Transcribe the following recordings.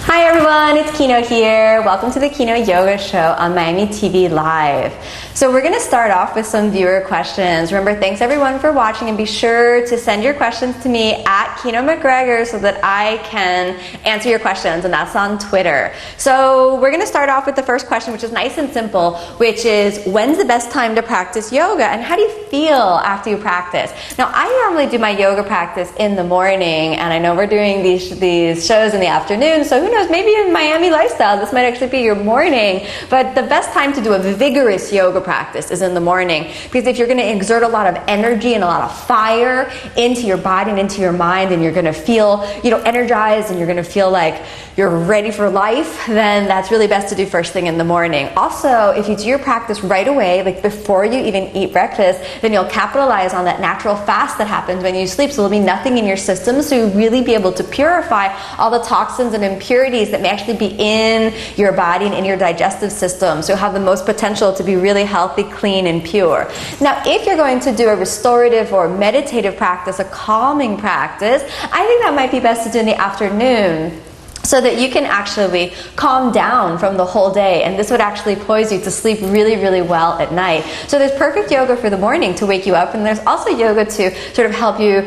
Hi everyone, it's Kino here. Welcome to the Kino Yoga Show on Miami TV Live. So we're going to start off with some viewer questions. Remember, thanks everyone for watching, and be sure to send your questions to me at Kino Macgregor so that I can answer your questions, and that's on Twitter. So we're going to start off with the first question, which is nice and simple, which is, when's the best time to practice yoga, and how do you feel after you practice? Now, I normally do my yoga practice in the morning, and I know we're doing these shows in the afternoon, so who knows, maybe in Miami lifestyle this might actually be your morning. But the best time to do a vigorous yoga practice is in the morning, because if you're going to exert a lot of energy and a lot of fire into your body and into your mind, and you're going to feel energized, and you're going to feel like you're ready for life, then that's really best to do first thing in the morning. Also, if you do your practice right away, like before you even eat breakfast, then you'll capitalize on that natural fast that happens when you sleep, so there'll be nothing in your system, so you'll really be able to purify all the toxins and impurities that may actually be in your body and in your digestive system, so you'll have the most potential to be really healthy, clean, and pure. Now, if you're going to do a restorative or meditative practice, a calming practice, I think that might be best to do in the afternoon, so that you can actually calm down from the whole day, and this would actually poise you to sleep really, really well at night. So there's perfect yoga for the morning to wake you up, and there's also yoga to sort of help you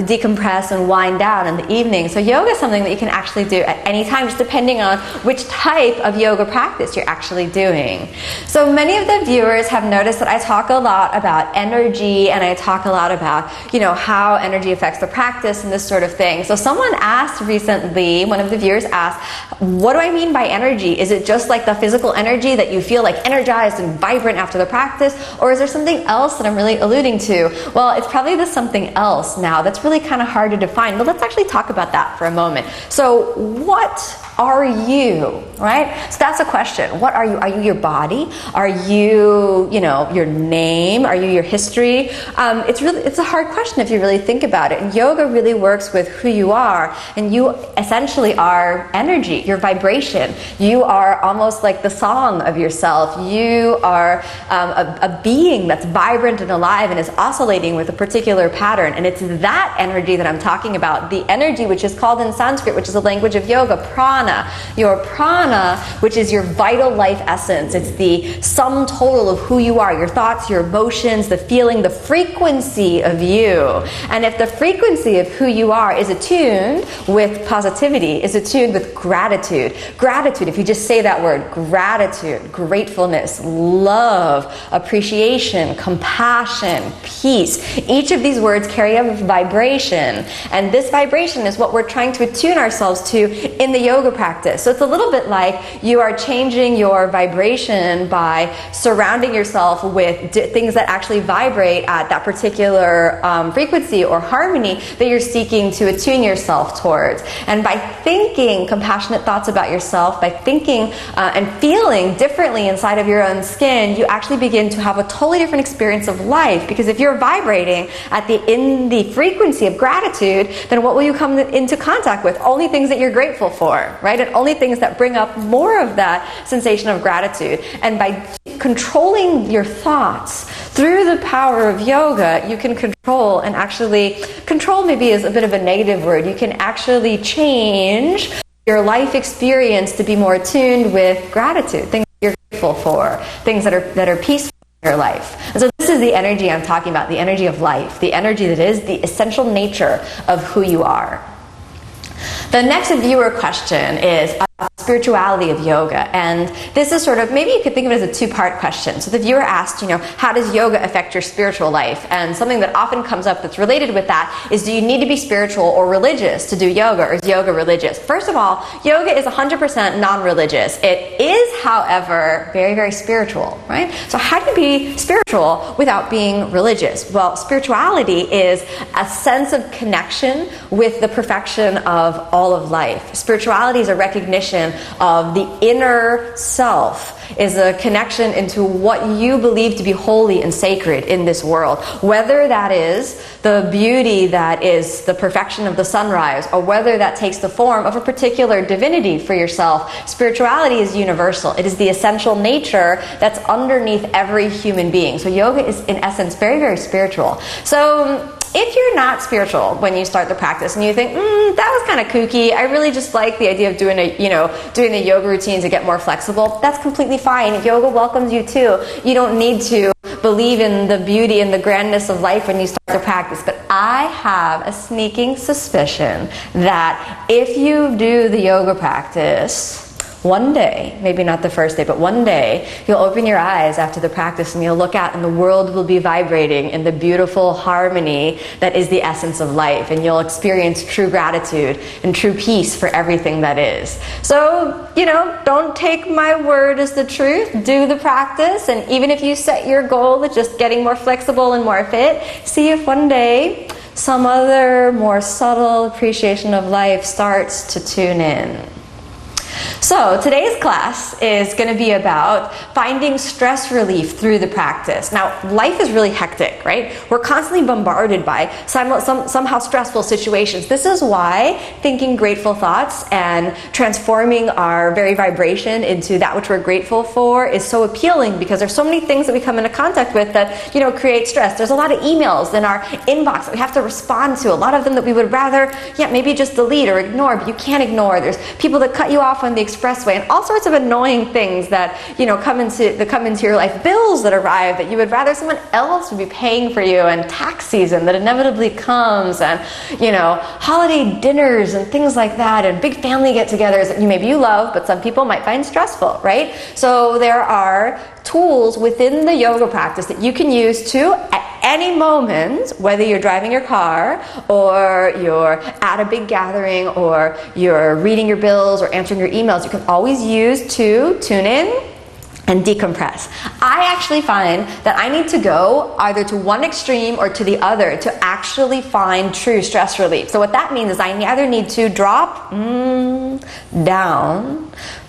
decompress and wind down in the evening. So yoga is something that you can actually do at any time, just depending on which type of yoga practice you're actually doing. So many of the viewers have noticed that I talk a lot about energy, and I talk a lot about how energy affects the practice and this sort of thing. So someone asked recently, one of the viewers asked, what do I mean by energy? Is it just like the physical energy that you feel like energized and vibrant after the practice, or is there something else that I'm really alluding to? Well, it's probably the something else now that's really kind of hard to define, but let's actually talk about that for a moment. So what are you, right? So that's a question. What are you? Are you your body? Are you, your name? Are you your history? It's a hard question if you really think about it. And yoga really works with who you are, and you essentially are energy, your vibration. You are almost like the song of yourself. You are a being that's vibrant and alive and is oscillating with a particular pattern. And it's that energy that I'm talking about, the energy which is called in Sanskrit, which is the language of yoga, prana. Your prana, which is your vital life essence. It's the sum total of who you are, your thoughts, your emotions, the feeling, the frequency of you. And if the frequency of who you are is attuned with positivity, is attuned with gratitude. Gratitude, if you just say that word, gratitude, gratefulness, love, appreciation, compassion, peace. Each of these words carry a vibration. And this vibration is what we're trying to attune ourselves to in the yoga practice. So it's a little bit like you are changing your vibration by surrounding yourself with things that actually vibrate at that particular frequency or harmony that you're seeking to attune yourself towards. And by thinking compassionate thoughts about yourself, by thinking and feeling differently inside of your own skin, you actually begin to have a totally different experience of life. Because if you're vibrating in the frequency of gratitude, then what will you come into contact with? Only things that you're grateful for, right? And only things that bring up more of that sensation of gratitude. And by controlling your thoughts through the power of yoga, you can control, and actually, control maybe is a bit of a negative word, you can actually change your life experience to be more attuned with gratitude, things that you're grateful for, things that are peaceful in your life. And so this is the energy I'm talking about, the energy of life, the energy that is the essential nature of who you are. The next viewer question is spirituality of yoga, and this is sort of, maybe you could think of it as a two-part question. So the viewer asked, how does yoga affect your spiritual life? And something that often comes up that's related with that is, do you need to be spiritual or religious to do yoga, or is yoga religious? First of all, yoga is 100% non-religious. It is, however, very, very spiritual, right? So how do you be spiritual without being religious? Well, spirituality is a sense of connection with the perfection of all of life. Spirituality is a recognition of the inner self, is a connection into what you believe to be holy and sacred in this world. Whether that is the beauty that is the perfection of the sunrise, or whether that takes the form of a particular divinity for yourself, spirituality is universal. It is the essential nature that's underneath every human being. So yoga is, in essence, very, very spiritual. So if you're not spiritual when you start the practice and you think, that was kind of kooky, I really just like the idea of doing a yoga routine to get more flexible, that's completely fine. Yoga welcomes you too. You don't need to believe in the beauty and the grandness of life when you start to practice. But I have a sneaking suspicion that if you do the yoga practice, one day, maybe not the first day, but one day, you'll open your eyes after the practice and you'll look out and the world will be vibrating in the beautiful harmony that is the essence of life, and you'll experience true gratitude and true peace for everything that is. So, don't take my word as the truth. Do the practice, and even if you set your goal at just getting more flexible and more fit, see if one day some other more subtle appreciation of life starts to tune in. So today's class is going to be about finding stress relief through the practice. Now, life is really hectic, right? We're constantly bombarded by somehow stressful situations. This is why thinking grateful thoughts and transforming our very vibration into that which we're grateful for is so appealing, because there's so many things that we come into contact with that, create stress. There's a lot of emails in our inbox that we have to respond to, a lot of them that we would rather, maybe just delete or ignore, but you can't ignore. There's people that cut you off on the expressway, and all sorts of annoying things that come into your life, bills that arrive that you would rather someone else would be paying for you, and tax season that inevitably comes, and holiday dinners and things like that, and big family get-togethers that maybe you love, but some people might find stressful, right? So there are tools within the yoga practice that you can use to, at any moment, whether you're driving your car or you're at a big gathering or you're reading your bills or answering your emails, you can always use to tune in and decompress. I actually find that I need to go either to one extreme or to the other to actually find true stress relief. So what that means is I either need to drop down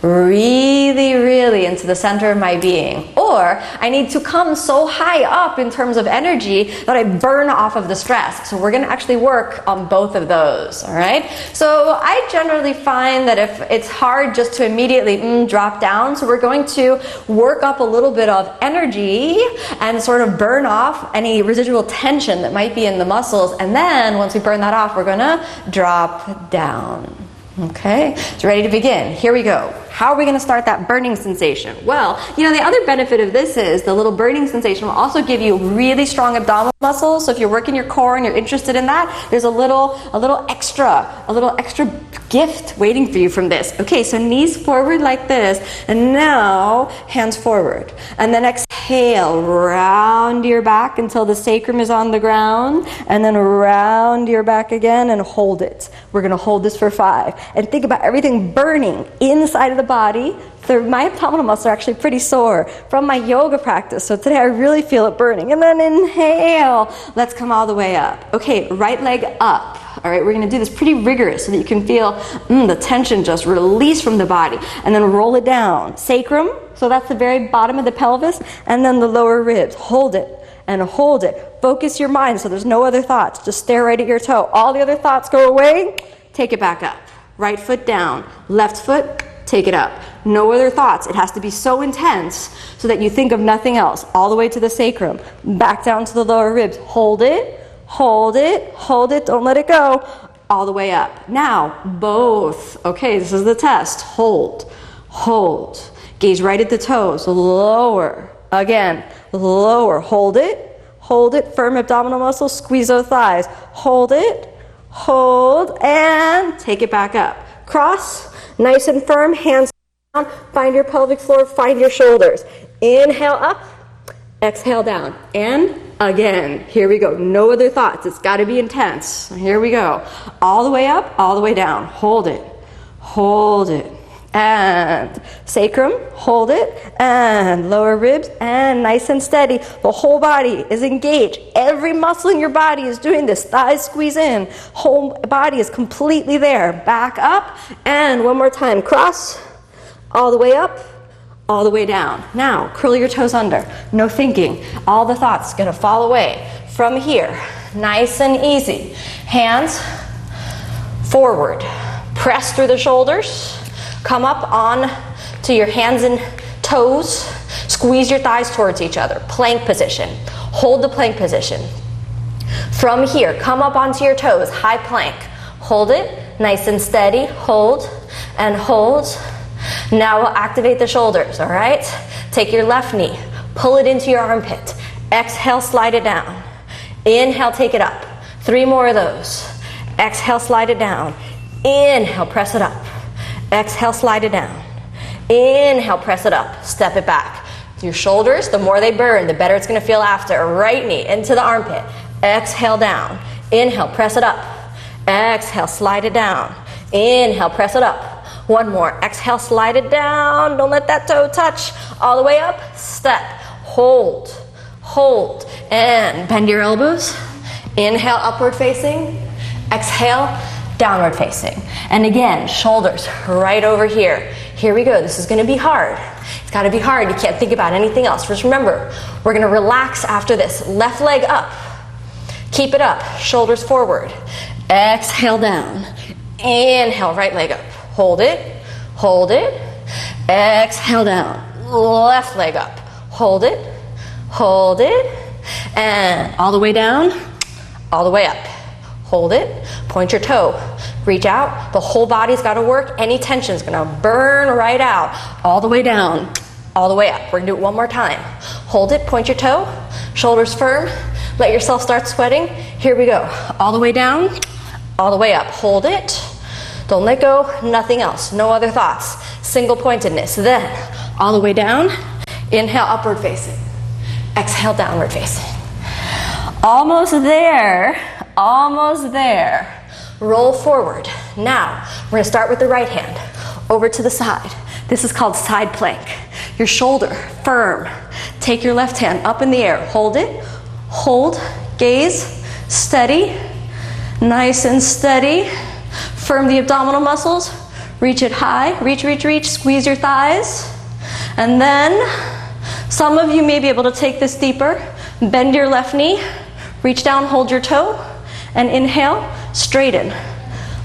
really, really into the center of my being, or I need to come so high up in terms of energy that I burn off of the stress. So we're going to actually work on both of those, all right? So I generally find that if it's hard just to immediately drop down, so we're going to work up a little bit of energy and sort of burn off any residual tension that might be in the muscles, and then once we burn that off, we're going to drop down. Okay, so ready to begin. Here we go. How are we going to start that burning sensation? Well, the other benefit of this is the little burning sensation will also give you really strong abdominal muscles. So if you're working your core and you're interested in that, there's a little extra gift waiting for you from this. Okay, so knees forward like this, and now hands forward. And then exhale, round your back until the sacrum is on the ground, and then round your back again and hold it. We're going to hold this for 5. And think about everything burning inside of the body. My abdominal muscles are actually pretty sore from my yoga practice, so today I really feel it burning. And then inhale. Let's come all the way up. Okay, right leg up. All right, we're going to do this pretty rigorous so that you can feel the tension just release from the body. And then roll it down. Sacrum, so that's the very bottom of the pelvis, and then the lower ribs. Hold it and hold it. Focus your mind so there's no other thoughts. Just stare right at your toe. All the other thoughts go away. Take it back up. Right foot down. Left foot, take it up. No other thoughts. It has to be so intense so that you think of nothing else. All the way to the sacrum. Back down to the lower ribs. Hold it. Hold it, hold it, don't let it go. All the way up. Now, both. Okay, this is the test. Hold, hold. Gaze right at the toes. Lower. Again, lower. Hold it. Firm abdominal muscles. Squeeze those thighs. Hold it, hold, and take it back up. Cross, nice and firm, hands down. Find your pelvic floor, find your shoulders. Inhale up, exhale down, and again, here we go. No other thoughts. It's got to be intense. Here we go. All the way up, all the way down. Hold it. Hold it. And sacrum, hold it. And lower ribs, and nice and steady. The whole body is engaged. Every muscle in your body is doing this. Thighs squeeze in. Whole body is completely there. Back up. And one more time. Cross. All the way up. All the way down. Now, curl your toes under. No thinking. All the thoughts going to fall away. From here, nice and easy. Hands forward. Press through the shoulders. Come up on to your hands and toes. Squeeze your thighs towards each other. Plank position. Hold the plank position. From here, come up onto your toes, high plank. Hold it, nice and steady. Hold and hold. Now we'll activate the shoulders, all right? Take your left knee, pull it into your armpit. Exhale, slide it down. Inhale, take it up. 3 more of those. Exhale, slide it down. Inhale, press it up. Exhale, slide it down. Inhale, press it up. Step it back. Your shoulders, the more they burn, the better it's going to feel after. Right knee into the armpit. Exhale, down. Inhale, press it up. Exhale, slide it down. Inhale, press it up. 1 more. Exhale, slide it down. Don't let that toe touch. All the way up. Step. Hold. Hold. And bend your elbows. Inhale, upward facing. Exhale, downward facing. And again, shoulders right over here. Here we go. This is going to be hard. It's got to be hard. You can't think about anything else. Just remember, we're going to relax after this. Left leg up. Keep it up. Shoulders forward. Exhale, down. Inhale, right leg up. Hold it. Hold it. Exhale, down. Left leg up. Hold it. Hold it. And all the way down. All the way up. Hold it. Point your toe. Reach out. The whole body's got to work. Any tension is going to burn right out. All the way down. All the way up. We're going to do it one more time. Hold it. Point your toe. Shoulders firm. Let yourself start sweating. Here we go. All the way down. All the way up. Hold it. Don't let go. Nothing else. No other thoughts. Single pointedness. Then all the way down. Inhale, upward facing. Exhale, downward facing. Almost there. Almost there. Roll forward. Now, we're going to start with the right hand. Over to the side. This is called side plank. Your shoulder firm. Take your left hand up in the air. Hold it. Hold. Gaze. Steady. Nice and steady. Firm the abdominal muscles. Reach it high. Reach, reach, reach. Squeeze your thighs. And then, some of you may be able to take this deeper. Bend your left knee. Reach down, hold your toe. And inhale, straighten.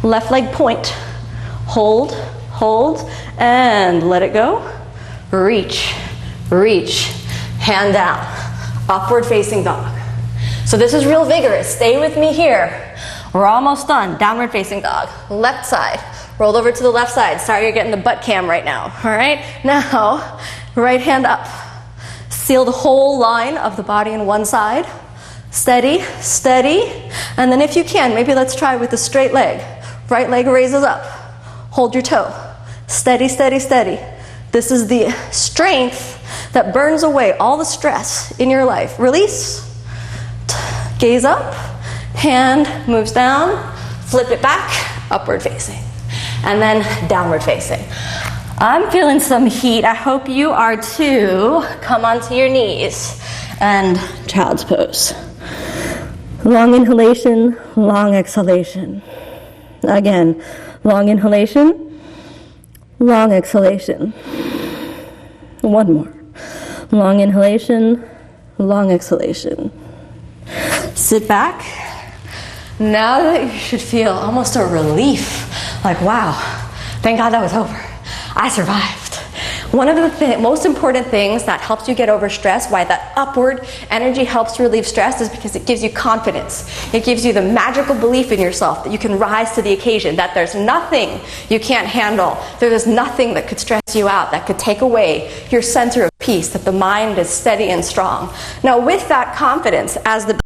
Left leg point. Hold, hold, and let it go. Reach, reach, hand down. Upward facing dog. So this is real vigorous. Stay with me here. We're almost done. Downward facing dog. Left side. Roll over to the left side. Sorry you're getting the butt cam right now. All right? Now, right hand up. Seal the whole line of the body in one side. Steady, steady. And then if you can, maybe let's try with the straight leg. Right leg raises up. Hold your toe. Steady, steady, steady. This is the strength that burns away all the stress in your life. Release. Gaze up. Hand moves down. Flip it back. Upward facing. And then downward facing. I'm feeling some heat. I hope you are too. Come onto your knees. And child's pose. Long inhalation, long exhalation. Again, long inhalation, long exhalation. One more. Long inhalation, long exhalation. Sit back. Now that you should feel almost a relief. Like, wow, thank God that was over. I survived. One of the most important things that helps you get over stress, why that upward energy helps to relieve stress, is because it gives you confidence. It gives you the magical belief in yourself that you can rise to the occasion, that there's nothing you can't handle. There's nothing that could stress you out, that could take away your center of peace, that the mind is steady and strong. Now with that confidence, as the